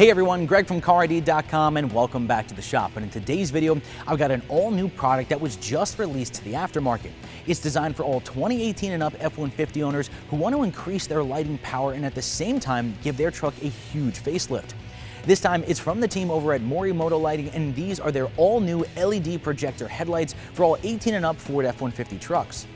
Hey everyone, Greg from CarID.com and welcome back to the shop. And in today's video, I've got an all-new product that was just released to the aftermarket. It's designed for all 2018 and up F-150 owners who want to increase their lighting power and at the same time give their truck a huge facelift. This time, it's from the team over at Morimoto Lighting, and these are their all-new LED projector headlights for all 18 and up Ford F-150 trucks.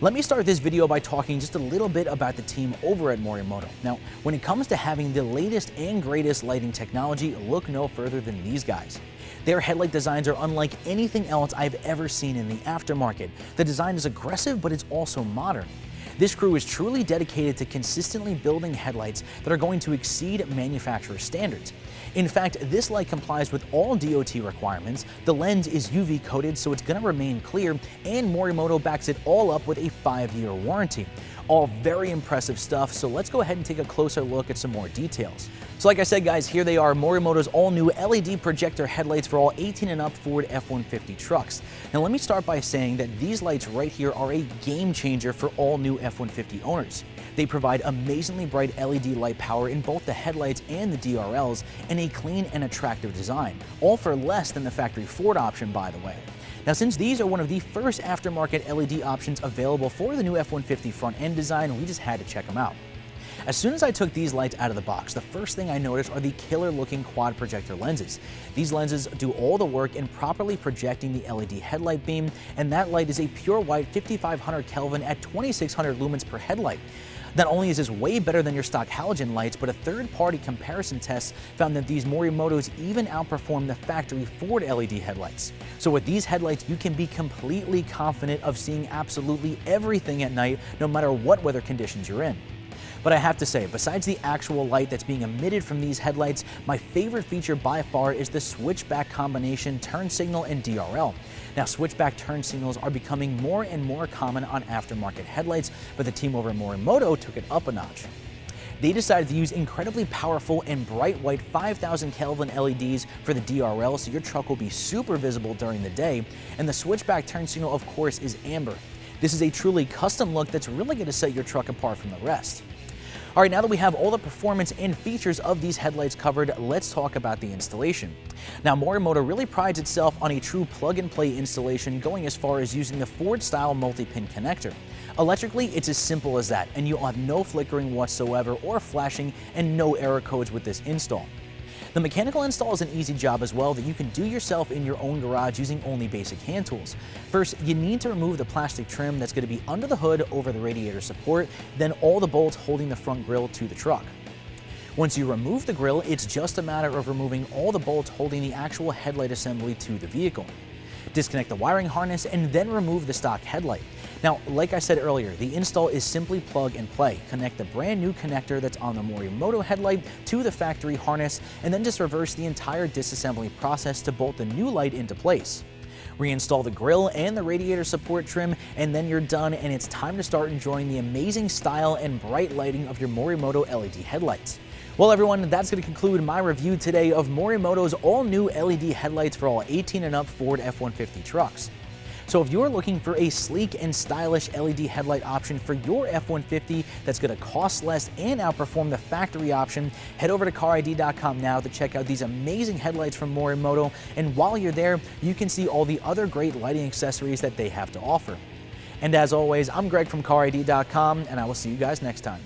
Let me start this video by talking just a little bit about the team over at Morimoto. Now, when it comes to having the latest and greatest lighting technology, look no further than these guys. Their headlight designs are unlike anything else I've ever seen in the aftermarket. The design is aggressive, but it's also modern. This crew is truly dedicated to consistently building headlights that are going to exceed manufacturer standards. In fact, this light complies with all DOT requirements, the lens is UV coated so it's going to remain clear, and Morimoto backs it all up with a 5-year warranty. All very impressive stuff, so let's go ahead and take a closer look at some more details. So like I said guys, here they are, Morimoto's all-new LED projector headlights for all 18 and up Ford F-150 trucks. Now let me start by saying that these lights right here are a game changer for all new F-150 owners. They provide amazingly bright LED light power in both the headlights and the DRLs, and a clean and attractive design, all for less than the factory Ford option, by the way. Now, since these are one of the first aftermarket LED options available for the new F-150 front end design, we just had to check them out. As soon as I took these lights out of the box, the first thing I noticed are the killer looking quad projector lenses. These lenses do all the work in properly projecting the LED headlight beam, and that light is a pure white 5500 Kelvin at 2600 lumens per headlight. Not only is this way better than your stock halogen lights, but a third-party comparison test found that these Morimotos even outperform the factory Ford LED headlights. So with these headlights, you can be completely confident of seeing absolutely everything at night, no matter what weather conditions you're in. But I have to say, besides the actual light that's being emitted from these headlights, my favorite feature by far is the switchback combination turn signal and DRL. Now, switchback turn signals are becoming more and more common on aftermarket headlights, but the team over at Morimoto took it up a notch. They decided to use incredibly powerful and bright white 5000 Kelvin LEDs for the DRL, so your truck will be super visible during the day, and the switchback turn signal, of course, is amber. This is a truly custom look that's really going to set your truck apart from the rest. All right, now that we have all the performance and features of these headlights covered, let's talk about the installation. Now, Morimoto really prides itself on a true plug-and-play installation, going as far as using the Ford-style multi-pin connector. Electrically, it's as simple as that, and you'll have no flickering whatsoever or flashing and no error codes with this install. The mechanical install is an easy job as well that you can do yourself in your own garage using only basic hand tools. First, you need to remove the plastic trim that's going to be under the hood over the radiator support, then all the bolts holding the front grille to the truck. Once you remove the grille, it's just a matter of removing all the bolts holding the actual headlight assembly to the vehicle. Disconnect the wiring harness and then remove the stock headlight. Now, like I said earlier, the install is simply plug and play. Connect the brand new connector that's on the Morimoto headlight to the factory harness, and then just reverse the entire disassembly process to bolt the new light into place. Reinstall the grille and the radiator support trim, and then you're done, and it's time to start enjoying the amazing style and bright lighting of your Morimoto LED headlights. Well everyone, that's going to conclude my review today of Morimoto's all-new LED headlights for all 18 and up Ford F-150 trucks. So if you're looking for a sleek and stylish LED headlight option for your F-150 that's going to cost less and outperform the factory option, head over to CarID.com now to check out these amazing headlights from Morimoto, and while you're there, you can see all the other great lighting accessories that they have to offer. And as always, I'm Greg from CarID.com, and I will see you guys next time.